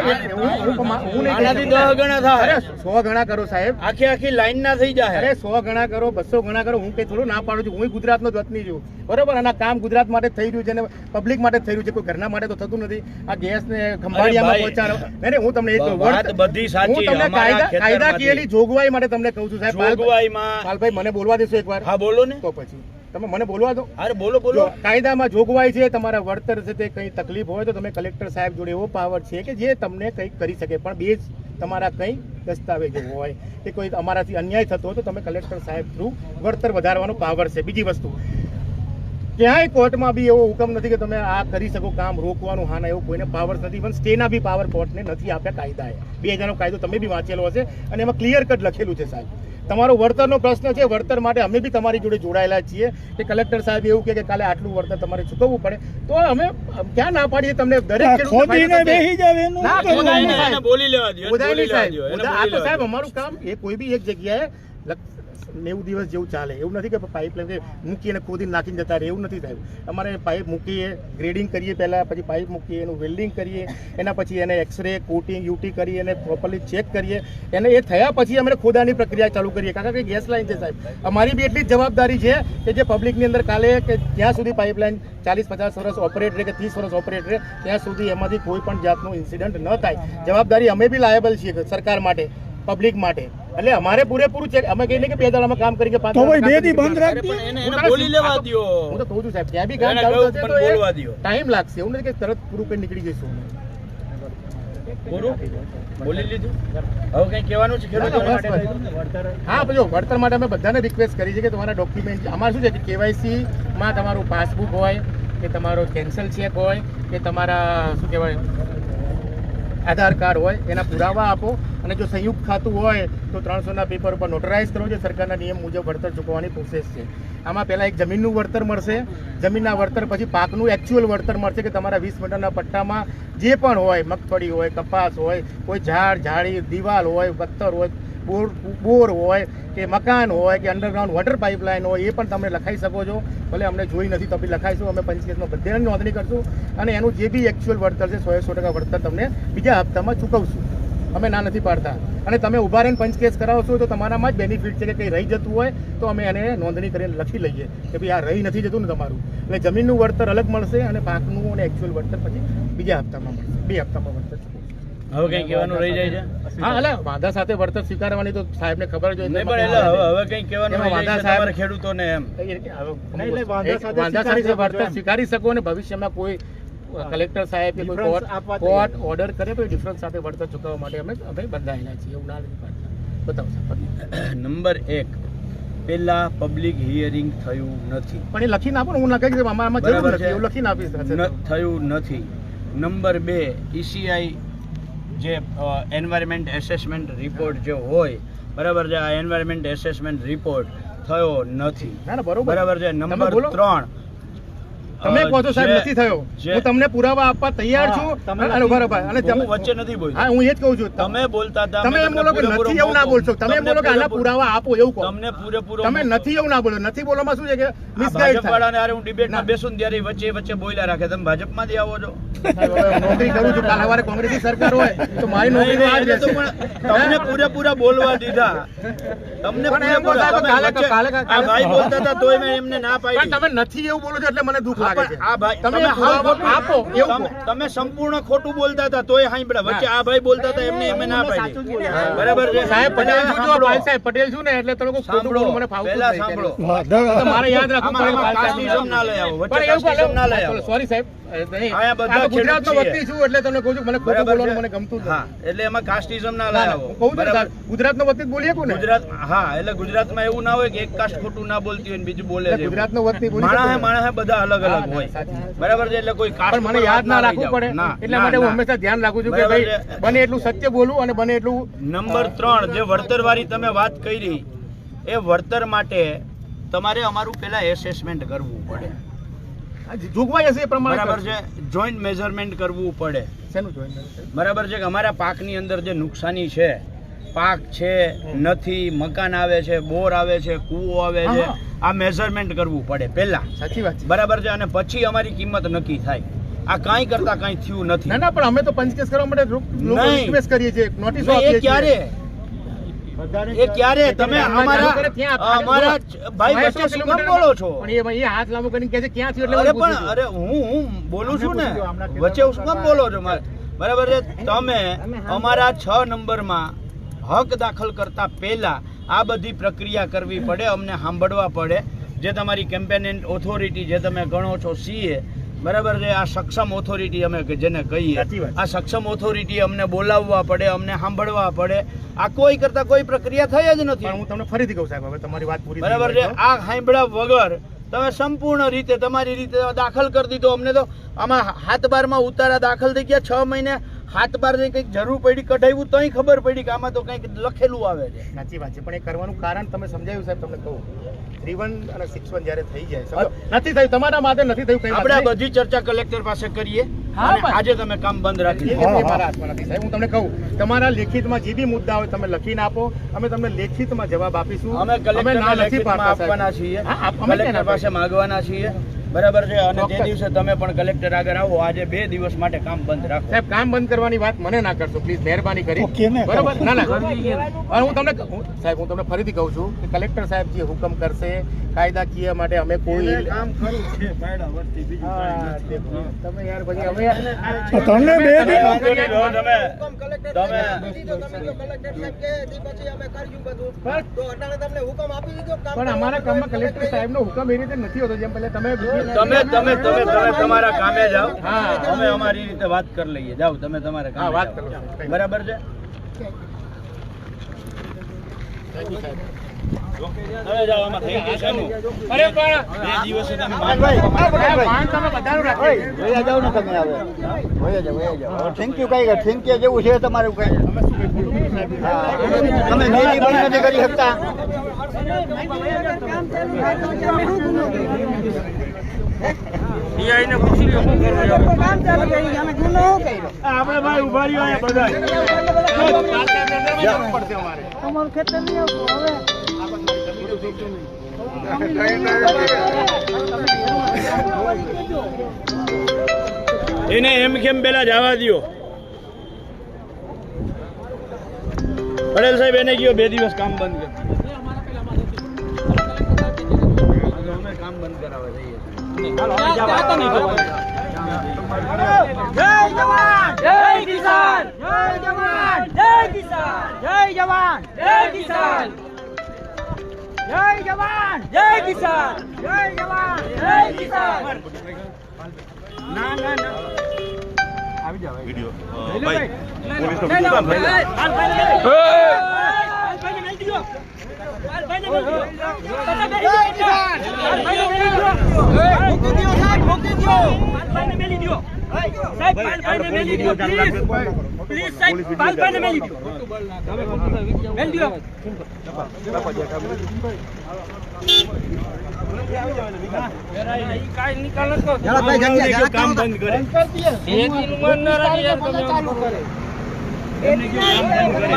હું નહીં કહી આનાથી શકું. 10 ગણા થાય. અરે 100 ગણા કરો સાહેબ. આખી આખી લાઈન ના થઈ જાય. અરે 100 ગણા કરો, 200 ગણા કરો, હું કઈ થોડું ના પાડું છું. હું ગુજરાતનો જ વતની છું બરોબર, અને આ કામ ગુજરાત માટે થઈ રહ્યું છે અને પબ્લિક માટે થઈ રહ્યું છે, કોઈ ઘરના માટે તો થતું નથી. આ ગેસ ને ખંભાળિયામાં ભાઈ, પહોંચાડો. નહીં, નહીં, હું તમને એ જ કહું. વાત બધી સાચી. હું તમને અમારા ખેતરમાંથી. કાયદાકીયની જોગવાઈ માટે તમને કહું છું સાહેબ. જોગવાઈમાં પાલભાઈ મને બોલવા દેશો એકવાર? હા બોલો ને. તો પછી તમે મને બોલવા દો. અરે બોલો બોલો. જો કાયદામાં જોગવાઈ છે, તમારા વળતર છે તે કંઈ તકલીફ હોય તો તમે કલેક્ટર સાહેબ જોડે એવો પાવર છે કે જે તમને કંઈક કરી શકે, પણ બેઝ તમારા કંઈ દસ્તાવેજો હોય કે કોઈ અમારાથી અન્યાય થતો હોય તો તમે કલેક્ટર સાહેબ થ્રુ વળતર વધારવાનો પાવર છે. બીજી વસ્તુ ક્યાંય કોર્ટમાં બી એવો હુકમ નથી કે તમે આ કરી શકો કામ રોકવાનું હા ના, એવું કોઈને પાવર નથી. પણ સ્ટેના બી પાવર કોર્ટને નથી આપ્યા કાયદાએ. 2000નો કાયદો તમે બી વાંચેલો હશે અને એમાં ક્લિયર કટ લખેલું છે સાહેબ. તમારો વળતરનો પ્રશ્ન છે, વળતર માટે અમે બી તમારી જોડે જોડાયેલા છીએ કે કલેક્ટર સાહેબ એવું કહે કે કાલે આટલું વળતર તમારે ચૂકવવું પડે, તો અમે ક્યાં ના પાડીએ તમને? દરેક ખેડૂતને બેસી જાવ એનું ના, એને બોલી લેવા દ્યો, એને ઉદાય બોલી નહીં લેવા સાહેબ. દ્યો, એને આ બોલી તો લેવા સાહેબ દ્યો. અમારું કામ એ કોઈ બી એક જગ્યાએ 90 દિવસ જેવું ચાલે એવું નથી કે પાઇપલાઇન મૂકી અને ખોદીને નાખીને જતા રહે, એવું નથી સાહેબ. અમારે પાઇપ મૂકીએ, ગ્રેડિંગ કરીએ પહેલાં, પછી પાઇપ મૂકીએ, એનું વેલ્ડિંગ કરીએ, એના પછી એને એક્સરે, કોટિંગ, યુટી કરીએ, એને પ્રોપરલી ચેક કરીએ, એને એ થયા પછી અમે ખોદાની પ્રક્રિયા ચાલુ કરીએ. કારણ કે ગેસ લાઈન છે સાહેબ. અમારી બી એટલી જ જવાબદારી છે કે જે પબ્લિકની અંદર કાલે કે જ્યાં સુધી પાઇપલાઇન 40-50 વર્ષ ઓપરેટ રહે કે 30 વર્ષ ઓપરેટ રહે ત્યાં સુધી એમાંથી કોઈ પણ જાતનું ઇન્સિડન્ટ ન થાય. જવાબદારી અમે બી લાયેબલ છીએ સરકાર માટે, પબ્લિક માટે. એટલે અમારે પૂરેપૂરું છે. અમે કહીએ કે 2 દાડામાં કામ કરી કે 5 એને બોલી લેવા દ્યો. હું તો કહું છું સાહેબ, ત્યાં બી કામ એને ચાલુ કહું થશે પણ તો એ બોલવા દ્યો. ટાઈમ લાગશે. એવું નથી કે તરત પૂરું કરી નીકળી જઈશું. પૂરું બોલી લીધું. હવે કઈ કહેવાનું છે ખેડૂતો માટે? હા, જો વળતર માટે અમે બધાને રિક્વેસ્ટ કરી છે કે તમારા ડોક્યુમેન્ટ અમારે શું છે કે KYC માં તમારું પાસબુક હોય કે તમારો કેન્સલ ચેક હોય કે તમારા શું કહેવાય આધાર કાર્ડ હોય, એના પુરાવા આપો. અને જો સંયુક્ત ખાતું હોય તો 300ના પેપર ઉપર નોટરાઇઝ કરો. જે સરકારના નિયમ મુજબ વળતર ચૂકવવાની પ્રોસેસ છે. આમાં પહેલાં એક જમીનનું વળતર મળશે, જમીનના વળતર પછી પાકનું એકચ્યુઅલ વળતર મળશે કે તમારા 20 મીટરના પટ્ટામાં જે પણ હોય, મગફળી હોય, કપાસ હોય, કોઈ ઝાડ, ઝાડી, દિવાલ હોય, પથ્થર હોય, બોર હોય કે મકાન હોય કે અંડરગ્રાઉન્ડ વોટર પાઇપલાઇન હોય, એ પણ તમે લખાઈ શકો છો. ભલે અમને જોઈ નથી તો બી લખાઈશું. અમે પંચકેસમાં બધાની નોંધણી કરશું અને એનું જે બી એકચ્યુઅલ વળતર છે 100% વળતર તમને બીજા હપ્તામાં ચૂકવશું. અમે ના નથી પાડતા. અને તમે ઊભા રહીને પંચકેસ કરાવશો તો તમારામાં જ બેનિફિટ છે કે કંઈ રહી જતું હોય તો અમે એને નોંધણી કરીને લખી લઈએ કે ભાઈ આ રહી નથી જતું ને તમારું. એટલે જમીનનું વળતર અલગ મળશે અને પાકનું અને એકચ્યુઅલ વળતર પછી બીજા હપ્તામાં મળશે. 2 હપ્તામાં વળતર ચૂકવશું. હવે કઈ કહેવાનું રહી જાય છે? હા, એટલે વાંધા સાથે વળતર સ્વીકારવાની તો સાહેબને ખબર જ હોય. નહીં પણ એટલે હવે કઈ કહેવાનું રહી જાય છે તમારા ખેડૂતોને એમ? વાંધા સાથે વળતર સ્વીકારી શકો અને ભવિષ્યમાં કોઈ કલેક્ટર સાહેબ કે કોઈ કોર્ટ ઓર્ડર કરે તો ડિફરન્સ સાથે વળતર ચૂકવવા માટે અમે બંધાયેલા છીએ. એવું ના નથી પાડતા. બતાવો સાહેબ. નંબર 1, પેલા પબ્લિક હિયરિંગ થયું નથી. પણ એ લખીને આપો ને, હું લખાઈ દઉં. આમાં જરૂર બરાબર નથી, છે. એવું લખીને આપીશ. થયું નથી. નંબર 2, ECI જે એન્વાયરમેન્ટ એસેસમેન્ટ રિપોર્ટ જે હોય, બરાબર છે, આ એન્વાયરમેન્ટ એસેસમેન્ટ રિપોર્ટ થયો નથી. ના ના, બરોબર. બરાબર છે. તમે નંબર બોલો. 3, તમે કહો છો સાહેબ નથી થયો, હું તમને પુરાવા આપવા તૈયાર છું. અને ઉભા રહો ભાઈ. અને હું વચ્ચે નથી બોલતો. હા, હું એ જ કહું છું. તમે બોલતા હતા, તમે એમ બોલો કે નથી એવું ના બોલશો. તમે એમ બોલો કે આના પુરાવા આપો એવું કહો. તમને પૂરેપૂરો તમે નથી એવું ના બોલો. નથી બોલવામાં શું છે કે મિસગાઈડ ભાજપ થાય. વાળાને હારે હું ડિબેટમાં બેસું ને ત્યારે વચ્ચે બોલ્યા રાખે. તમે ભાજપમાંથી આવો છો? સાહેબ, હવે નોકરી કરું છું. કાલ સવારે કોંગ્રેસની સરકાર હોય તો મારી નોકરી તો આ જ એટલે તો રહેશે. પણ તમને પૂરેપૂરા બોલવા દીધા. તમને પણ એમ બોલો પૂરેપૂરા. સાહેબ, તમે કાલે- વચ્ચે- કાલે- આ ભાઈ બોલતા હતા તોય મેં એમને ના પણ પાડી. તમે નથી એવું બોલો છો એટલે મને દુઃખ લાગે છે. આ ભાઈ તમે તમે હાવ પુરાવા આપો એવું કહો. તમે સંપૂર્ણ ખોટું બોલતા હતા તોય સાંભળ્યા. વચ્ચે આ ભાઈ બોલતા હતા એમને એમને ના પાડી. બરાબર છે. સાહેબ પટેલ છું, જો સાંભળો. પાલ સાહેબ પટેલ છું ને એટલે તમે ખોટું સાંભળો. બોલવું મને ફાવતું પહેલા જ નહીં. સાંભળો. તો મારે યાદ રાખવું આમાં પડે પાલ સાહેબ. કાસ્ટિઝમ ના લઈ આવો. વચ્ચે પણ એવું કાસ્ટિઝમ ના લઈ આવો. સોરી સાહેબ, નહીં. આયા બધા આ તો ગુજરાતનો ખેડૂત વતની છું એટલે તમને કહું છું મને ખોટું બરાબર બોલવાનું છે? મને ગમતું જ હા, નથી. એટલે એમાં કાસ્ટિઝમ ના ના, લઈ ના, આવો. હું કહું છું ને બરાબર. સાહેબ, ગુજરાતનો વતની જ બોલીએ ને. ગુજરાત, હા, એટલે ગુજરાતમાં એવું ના હોય કે એક કાસ્ટ ખોટું ના બોલતી હોય ને બીજું બોલે છે. ગુજરાતનો વતની બોલી માણસે શકું ને. માણસે બધા અલગ હા, અલગ ના, હોય. સાચી વાત. બરાબર છે. એટલે કોઈ કાસ્ટ પણ મને યાદ ના રાખવું પડે એટલા માટે હું હંમેશા ધ્યાન રાખું છું કે બરાબર ભાઈ છે. બને એટલું સત્ય બોલું અને બને એટલું નંબર 3, જે વળતર વાળી તમે વાત કરી, એ વળતર માટે તમારે અમારું પેલા એસેસમેન્ટ કરવું પડે. જોગવાઈ હશે એ પ્રમાણે બરાબર છે. જોઈન્ટ મેઝરમેન્ટ કરવું પડે. શેનું જોઈને બરાબર છે કે અમારા પાકની અંદર જે નુકસાની છે, પાક છે નથી, મકાન આવે છે, બોર આવે છે, કૂવો આવે છે, હા. આ મેઝરમેન્ટ કરવું પડે પહેલા. સાચી વાત છે. બરાબર છે. અને પછી અમારી કિંમત નક્કી થાય. આ કાંઈ કરતા કાંઈ થયું નથી. ના ના, પણ અમે તો પંચકેસ કરવા માટે લોકો નહીં. રિક્વેસ્ટ કરીએ છીએ, નોટિસો એ આપીએ ક્યારે છીએ. એ ક્યારે તમે અમારા અમારા ભાઈ વચ્ચે શું કામ બોલો છો? પણ એ ભાઈ હાથ લાંબો કરીને કહે છે ક્યાં થયું એટલે અરે મને પૂછ્યું. પણ અરે હું બોલું છું ને, વચ્ચે શું કામ બોલો છો? બરાબર છે. તમે અમારા 6 નંબરમાં હક દાખલ કરતા પહેલા આ બધી પ્રક્રિયા કરવી પડે, અમને સાંભળવા પડે. જે તમારી કેમ્પેનન્ટ ઓથોરિટી જે તમે ગણો છો CA, બરાબર છે, આ સક્ષમ ઓથોરિટી અમે જેને કહીએ, સાચી વાત. આ સક્ષમ ઓથોરિટી અમને બોલાવવા પડે, અમને સાંભળવા પડે. આ કોઈ કરતા કોઈ પ્રક્રિયા થઈ જ નથી. પણ હું તમને ફરીથી કહું સાહેબ, હવે તમારી વાત પૂરી થઈ બરાબર હોય છે. તો. આ સાંભળ્યા વગર તમે સંપૂર્ણ રીતે તમારી રીતે દાખલ કરી દીધો. અમને તો આમાં હાથ બારમાં ઉતારા દાખલ થઈ ગયા 6 મહિને. હાથ બાર ની કંઈક જરૂર પડી કઢાવ્યું તોય ખબર પડી કે આમાં તો કંઈક લખેલું આવે છે. સાચી વાત છે, પણ એ કરવાનું કારણ તમે સમજાવ્યું સાહેબ. તમને કહું 3-1 અને 6-1 જ્યારે થઈ જાય સમજો, નથી થયું તમારા માટે નથી થયું, કઈ આપણે બધી ચર્ચા કલેક્ટર પાસે કરીએ. અને આજે તમે કામ બંધ રાખી મારા હાથમાં નથી સાહેબ. હું તમને કહું, તમારા લેખિતમાં જે બી મુદ્દા હોય તમે લખીને આપો, અમે તમને લેખિતમાં જવાબ આપીશું. અમે કલેક્ટરને લેખિતમાં આપવાના છીએ, કલેક્ટર પાસે માંગવાના છીએ. બરાબર છે. અને જે દિવસે તમે પણ કલેક્ટર આગળ આવો, આજે 2 દિવસ માટે કામ બંધ રાખો. સાહેબ કામ બંધ કરવાની વાત મને ના કરશો પ્લીઝ, મહેરબાની કરી. બરાબર? ના ના હું તમને સાહેબ હું તમને ફરીથી કહું છું કે કલેક્ટર સાહેબ જે હુકમ કરશે કાયદાકીય માટે અમે કોઈ કામ ખરું છે પાયડા વરથી બીજું કાંઈ નથી. તમે યાર પછી હવે તમને બે પણ અમારા કામમાં કલેક્ટર સાહેબનો હુકમ એ રીતે નથી હોતો જેમ પહેલા તમે તમે તમારા કામે જાઓ. હા. અમે અમારી રીતે વાત કરી લઈએ. જાઓ તમે તમારા કામે વાત જાઓ. કરો. બરાબર છે. હવે જાઓ, આમાં થઈ ગયું શાનું? અરે પણ 2 દિવસે તમે પાન તમે બધાનું રાખી વયા જાવ ને તમે હવે વયા જાવ. થેન્ક યુ કઈ થેન્ક યુ જેવું છે તમારું કઈ તમે નીતિ પણ નથી કરી શકતા. પીઆઈને પૂછી લો શું કરવું છે. આપણે ભાઈ ઉભા રહ્યો અહીંયા બધા. પડશે અમારે એને એમ કેમ પેલા જવા દ્યો. પટેલ સાહેબ એને કયો 2 દિવસ કામ બંધ કર. અમે કામ બંધ કરાવવા જઈએ છીએ. જય જવાન જય કિસાન, જય જવાન જય કિસાન, જય જવાન જય કિસાન, જય જવાન જય કિસાન, જય જવાન જય કિસાન. ના ના ના આવી જાવ વિડિયો ભાઈ કામ બંધ કરે. ખેતીનું મન ના રાખી યાર તમે આમ કરો. એમને કયો કામ બંધ કરે.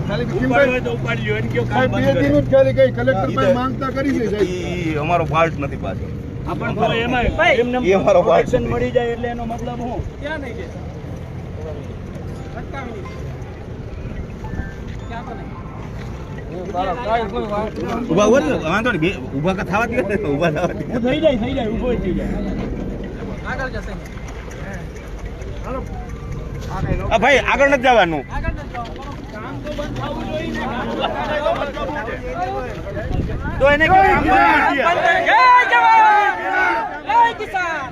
ખાલી ઉપાડ હોય તો ઉપાડ લ્યો. એને કયો કામ સાહેબ બંધ 2 કરે. દિન જ ખાલી કઈ કલેક્ટર પાસે માંગતા કરી છે સાહેબ. ઈ અમારો ફાલ્ટ નથી પાછો. આપણ તો એમાં એમને એ અમારો વાત પ્રોટેક્શન છે. મળી જાય એટલે એનો મતલબ શું? ઉભા હોય ને વાંધો નહીં ઉભા થવા દે ઉભા થવા દે. ઊભો થઈ જાય ઊભો થઈ જાય. આ ભાઈ આગળ નથી જવાનું. તો એને કયો કામ બંધ કરી દે. જય જવાન જય કિસાન,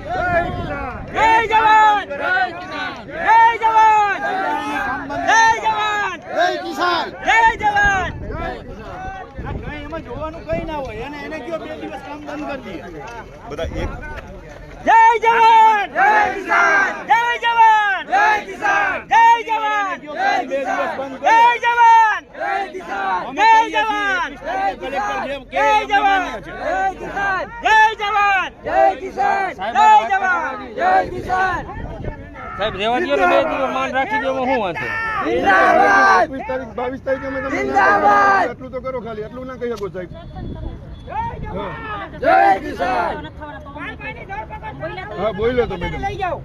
જય જવાન જય કિસાન, જય જવાન જય જવાન જય કિસાન, જય જવાન. આ કઈ એમાં જોવાનું કઈ ના હોય. એને કયો 2 દિવસ કામ બંધ કરી દે. બધા એક જય જવાન જય કિસાન, જય જવાન જય કિસાન, જય જવાન કયો કામ 2 દિવસ બંધ જય કરે. જવાન જય કિસાન, અમે જય કહીએ છીએ, જવાન કલેક્ટર જેમ કે જય એમ જવાન માન્ય છે. જય કિસાન, જય જવાન જય કિસાન, જય જવાન જય કિસાન. સાહેબ રેવા દો ને 2 દિવસ માન રાખી દો એમાં શું વાંધો. જિંદાબાદ 21 તારીખે અમે તમને જિંદાબાદ. એટલું તો કરો ખાલી એટલું ના કહી શકો સાહેબ. જય કિસાન. હા બોલ્યો તો મેડમ લઈ જાઓ.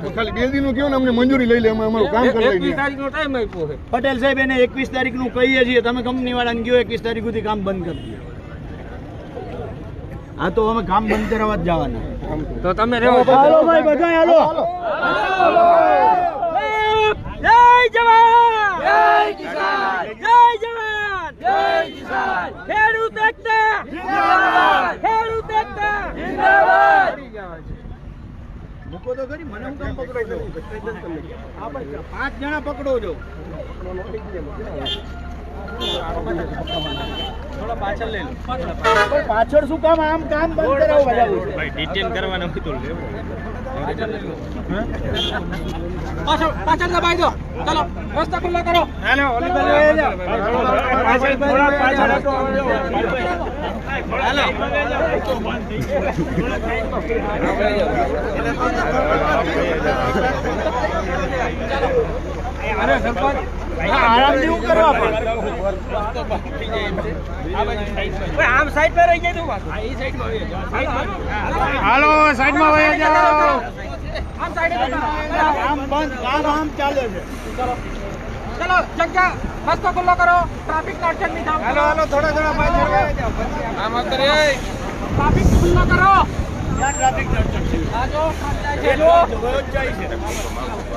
તો ખાલી 2 દિનનું કયો ને અમને મંજૂરી લઈ લે અમે અમારું કામ કરી 21 લઈએ. તારીખનો ટાઈમ આપ્યો છે. પટેલ સાહેબ એને 21 તારીખનું કહીએ છીએ. તમે કંપની વાળાને કયો 21 તારીખ સુધી કામ બંધ કરી દો. હા તો અમે કામ બંધ કરાવવા જ જવાના. તો તમે રેવા દો. હાલો ભાઈ બધા હાલો. જય જવાન જય કિસાન, જય જવાન જય કિસાન. ખેડૂત એકતા જિંદાબાદ, ખેડૂત એકતા જિંદાબાદ. મૂકો તો ખરી. મને હું કામ પકડો છો? આપણે 5 જણા પકડો છો. પાછળ શું કામ આમ કામ બંધ કરાવો બધા ભાઈ ડિટેન કરવાના હોય તો લેવો પાછળ દબાઈ દો ચાલો રસ્તો ખુલ્લો કરો હાલો ઓલી બાજુ વહી જાઓ. પાછળ થોડા પાછળ હટો. હાલો અરે સરપંચ આરામથી શું કરવા પણ આમ સાઈડ પર રહી જાય તું હાલો સાઈડમાં વહી જાઓ. આમ સાઈડ કામ બંધ કામ આમ ચાલે છે. ચલો જગ્યા રસ્તો ખુલ્લો કરો ટ્રાફિક અડચણ નહીં થાય હાલો હાલો થોડા થોડા પાછળ વહી જાઓ. ટ્રાફિક ખુલ્લો કરો ત્યાં ટ્રાફિક અડચણ છે. આ જો એ વયો જ જાય છે.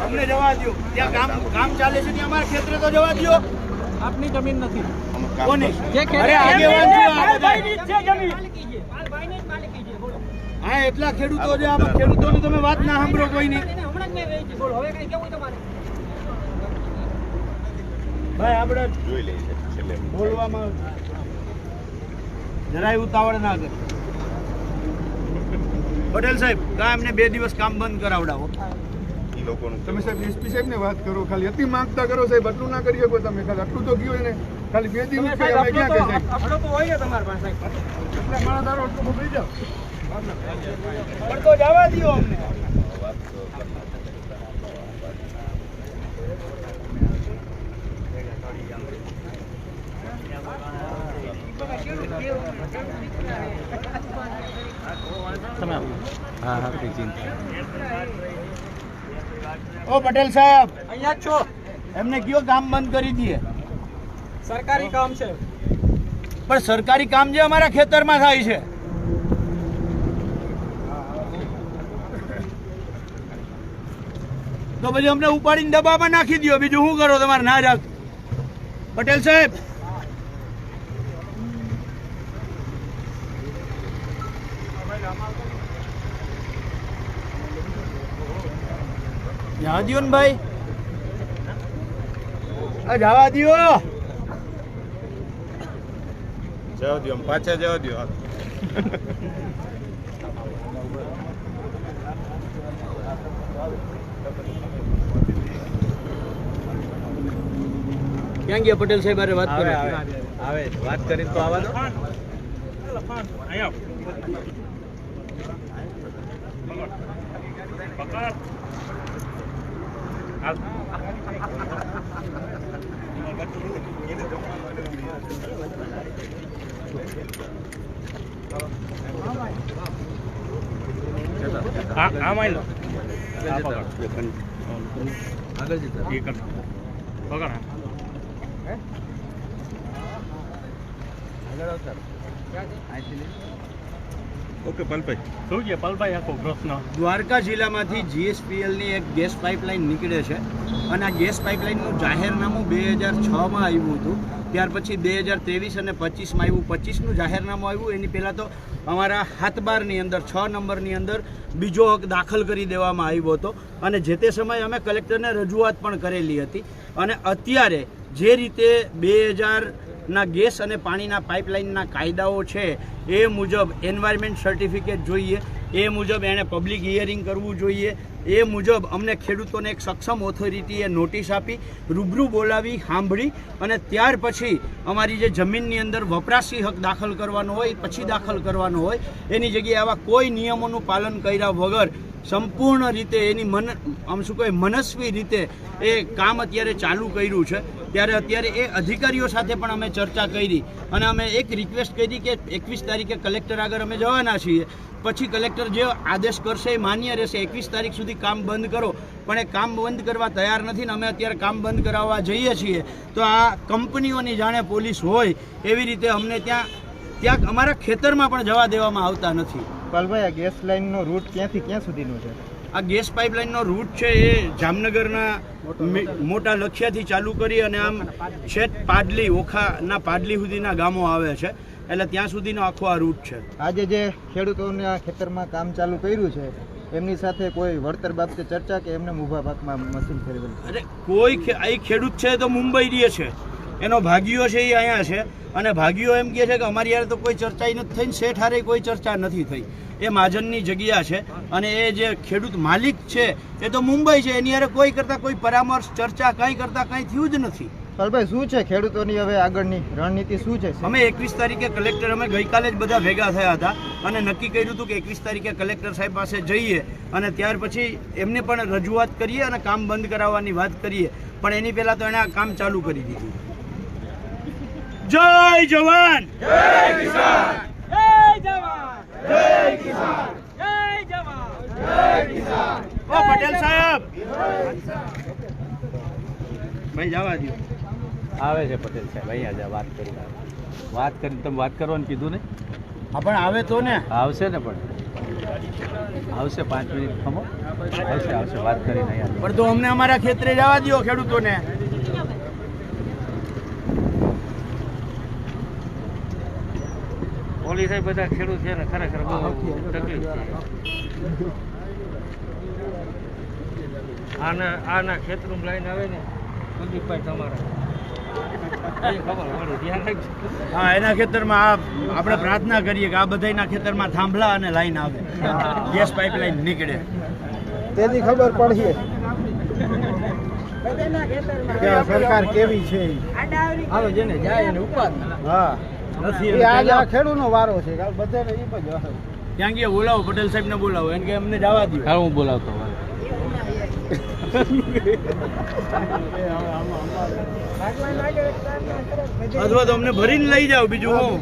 અમને જવા દો. ત્યાં કામ ચાલે છે ત્યાં અમારા ખેતરે તો જવા દો. આપની જમીન નથી કોની? જે અરે આગેવાન છે આ બધા. માલભાઈની જ છે જમીન માલભાઈની જ માલિકી છે બોલો હા એટલા ખેડૂતો છે આમાં ખેડૂતોની તમે વાત ના સાંભળો કોઈની. હમણાં જ મેં વેચી છે બોલો હવે કઈ કેવું તમારે ભાઈ આપણે બોલવામાં જરાય ઉતાવળ ના કરે. પટેલ સાહેબ કા એમને 2 દિવસ કામ બંધ કરાવડાવો. તમે સાહેબ એસપી સાહેબ ને વાત કરો, ખાલી અતિ માંગતા કરો સાહેબ, આટલું ના કરી શકો તમે, ખાલી આટલું તો ગયું એને ખાલી 2 દિવસ અમે ક્યાં કહે સાહેબ આપણો તો હોય ને તમારી પાસે એટલે મારા દારો એટલું મોકલી જાઓ. પણ તો જવા દો અમને. ઓ પટેલ સાહેબ અહીંયા જ છો એમને કયો કામ બંધ કરી દઈએ. સરકારી કામ છે પણ સરકારી કામ જે અમારા ખેતરમાં થાય છે તો પછી અમને ઉપાડીને ડબ્બામાં નાખી દો. બીજું શું કરો તમારે ના રાખ. પટેલ સાહેબ જવા દો ને ભાઈ. જવા દો. જવા દો પાછા જવા દો. ક્યાં ગયા પટેલ સાહેબ અરે વાત કરો. આવે વાત કરી તો આવા દો આગળ ઓકે પલભાઈ શું છે પલભાઈ આખો પ્રશ્ન દ્વારકા જિલ્લામાંથી જીએસપીએલની એક ગેસ પાઇપલાઇન નીકળે છે અને આ ગેસ પાઇપલાઇનનું જાહેરનામું 2006માં આવ્યું હતું. ત્યાર પછી 2023 અને 25માં આવ્યું. 25નું જાહેરનામું આવ્યું એની પહેલાં તો અમારા હાથબારની અંદર 6 નંબરની અંદર બીજો હક દાખલ કરી દેવામાં આવ્યો હતો અને જે તે સમયે અમે કલેક્ટરને રજૂઆત પણ કરેલી હતી. અને અત્યારે જે રીતે 2000ના ગેસ અને પાણીના પાઇપલાઇનના કાયદાઓ છે એ મુજબ એન્વાયરમેન્ટ સર્ટિફિકેટ જોઈએ, એ મુજબ એણે પબ્લિક હિયરિંગ કરવું જોઈએ, એ મુજબ અમને ખેડૂતોને એક સક્ષમ ઓથોરિટીએ નોટિસ આપી, રૂબરૂ બોલાવી, સાંભળી અને ત્યાર પછી અમારી જે જમીનની અંદર વપરાશી હક દાખલ કરવાનો હોય પછી દાખલ કરવાનો હોય એની જગ્યાએ આવા કોઈ નિયમોનું પાલન કર્યા વગર સંપૂર્ણ રીતે એની મનસ્વી રીતે એ કામ અત્યારે ચાલુ કર્યું છે. ત્યારે અત્યારે એ અધિકારીઓ સાથે પણ અમે ચર્ચા કરી અને અમે એક રિક્વેસ્ટ કરી કે 21 તારીખે કલેક્ટર આગળ અમે જવાના છીએ. પછી કલેક્ટર જે આદેશ કરશે એ માન્ય રહેશે. 21 તારીખ સુધી કામ બંધ કરો, પણ એ કામ બંધ કરવા તૈયાર નથી ને અમે અત્યારે કામ બંધ કરાવવા જઈએ છીએ. તો આ કંપનીઓની જાણે પોલીસ હોય એવી રીતે અમને ત્યાં અમારા ખેતરમાં પણ જવા દેવામાં આવતા નથી. પાલભાઈ, આ ગેસ લાઇનનો રૂટ ક્યાંથી ક્યાં સુધીનો છે? આ ગેસ પાઇપલાઇનનો રૂટ છે એ જામનગરના મોટા લખિયાથી ચાલુ કરી અને આમ છેક પાડલી ઓખાના પાડલી સુધીના ગામો આવે છે, એટલે ત્યાં સુધીનો આખો આ રૂટ છે. આજે જે ખેડૂતોને આ ખેતરમાં કામ ચાલુ કર્યું છે એમની સાથે કોઈ વળતર બાબતે ચર્ચા કે એમને ઊભા પાકમાં મશીન ખરીદેલું? અરે કોઈ અહીં ખેડૂત છે તો મુંબઈ રહે છે, એનો ભાગીઓ છે એ અહીંયા છે અને ભાગીઓ એમ કહે છે કે અમારી યાર તો કોઈ ચર્ચા નથી થઈ, શેઠ હારે કોઈ ચર્ચા નથી થઈ. એ મહાજનની જગ્યા છે અને એ જે ખેડૂત માલિક છે એ તો મુંબઈ છે, એની યારે કોઈ કરતા કોઈ પરામર્શ ચર્ચા કંઈ કરતા કંઈ થયું જ નથી. પાલભાઈ શું છે ખેડૂતોની હવે આગળની રણનીતિ શું છે? અમે 21 તારીખે કલેક્ટર, અમે ગઈકાલે જ બધા ભેગા થયા હતા અને નક્કી કર્યું હતું કે 21 તારીખે કલેક્ટર સાહેબ પાસે જઈએ અને ત્યાર પછી એમને પણ રજૂઆત કરીએ અને કામ બંધ કરાવવાની વાત કરીએ, પણ એની પહેલા તો એણે આ કામ ચાલુ કરી દીધું. જય જવાન, જય કિસાન, જય જવાન, જય કિસાન, જય જવાન, જય કિસાન. ઓ પટેલ સાહેબ, ભાઈ જવા દો. આવે છે પટેલ સાહેબ, અહીંયા જા વાત કરી તમે વાત કરવાનું કીધું ને? હા પણ આવે તો ને. આવશે ને, પણ આવશે 5 મિનિટ ખમો, આવશે વાત કરીને અહીંયા. પણ તો અમને અમારા ખેતરે જવા દો ખેડૂતોને. પોલીસે બધા ખેડૂત છે ને ખરેખર બહુ તકલીફ છે. આના ખેતરું લઈને આવે ને કુલદીપભાઈ તમારા ખબર પડી, ધ્યાન રાખજો. હા, એના ખેતરમાં આપણે પ્રાર્થના કરીએ કે આ બધાના ખેતરમાં થાંભલા અને લાઈન આવે, ગેસ પાઇપલાઈન નીકળે. તેની ખબર પડશે કે સરકાર કેવી છે. આવે જેને જાય એને ઉપાડ. હા, નથી આજ આ ખેડૂતનો વારો છે, બધાને એ જ હશે. ત્યાં ગયા બોલાવો, પટેલ સાહેબને બોલાવો, એને કે અમને જવા દો. હા, હું બોલાવતો. અથવા તો અમને ભરીને લઈ જાઓ, બીજું હું.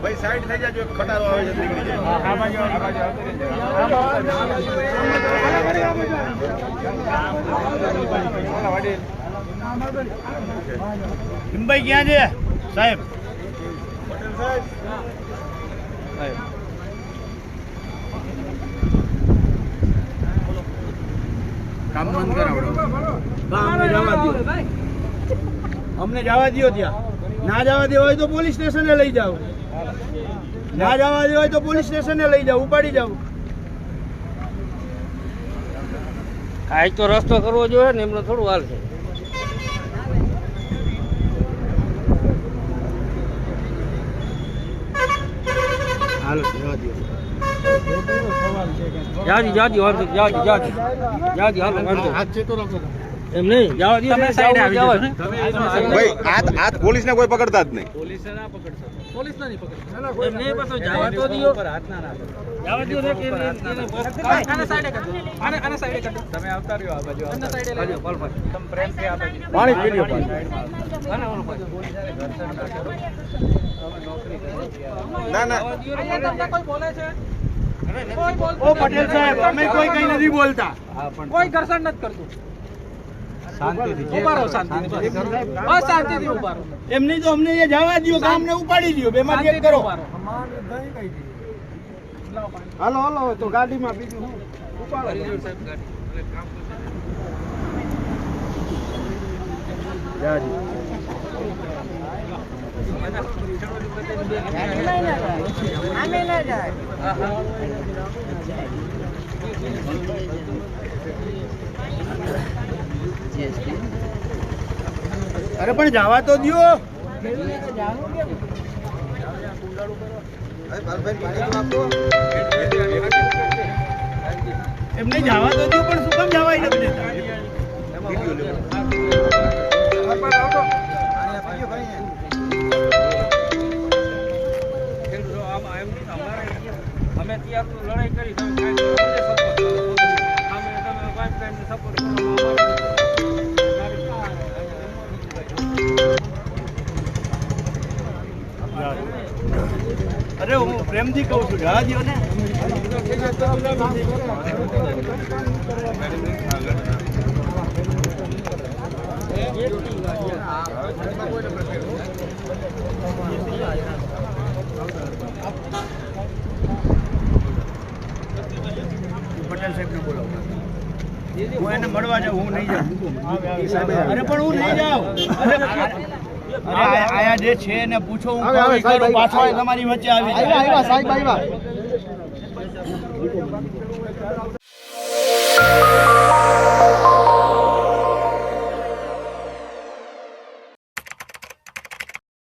ભાઈ સાઈડ થઈ જાજો, ખટારો આવે છે નીકળી જાય. હિમભાઈ ક્યાં છે સાહેબ? કામ બંધ કરાવડો. અમને જવા દો, અમને જવા દો. ત્યાં ના જવા દેવા હોય તો પોલીસ સ્ટેશને લઈ જાઓ, ના જવા દેવા હોય તો પોલીસ સ્ટેશને લઈ જાઓ, ઉપાડી જાઓ. કાંઈ તો રસ્તો કરવો જોઈએ ને, એમનો થોડું હાલ છે. હાલો જવા દો. જાજી વાંધો એમ નહીં, જવા દો. ભાઈ આ પોલીસને કોઈ પકડતા જ નહીં. એમ નહીં, પાછો જવા તો દિયો. જવા દો ને કે તમે આવતા રહ્યો આ બાજુ. પાણી પી લ્યો. ના ઓ પટેલ સાહેબ, અમે કોઈ કઈ નથી બોલતા. કોઈ ઘર્ષણ નથી કરતું. શાંતિથી ઉભા રહો, શાંતિથી. બસ શાંતિથી ઉભા રહો. એમ નહીં તો અમને એ જવા દો, કામને ઉપાડી દો, બેમાંથી એક કરો. હાલો હાલો તો ગાડીમાં બીજું શું? અરે પણ જવા તો દો. એમને જવા તો દો, પણ શું કામ જવાય નથી દેતા? અમે ત્યાં લડાઈ કરી, તમે સપોર્ટ કરો. અમે તમે પાઇપલાઇનને સપોર્ટ કરો. અરે હું પ્રેમથી કહું છું, જવા દો ને. પટેલ સાહેબને બોલાવો. હું એને મળવા જાઉં, હું નહીં જાઉં. અરે પણ હું નહીં જાઉં. અરે આયા જે છે ને પૂછો હું આવે, કોઈ સાહેબ, કરું પાછો આવ્યા. તમારી વચ્ચે આવી જાય. આવ્યા સાહેબ આવ્યા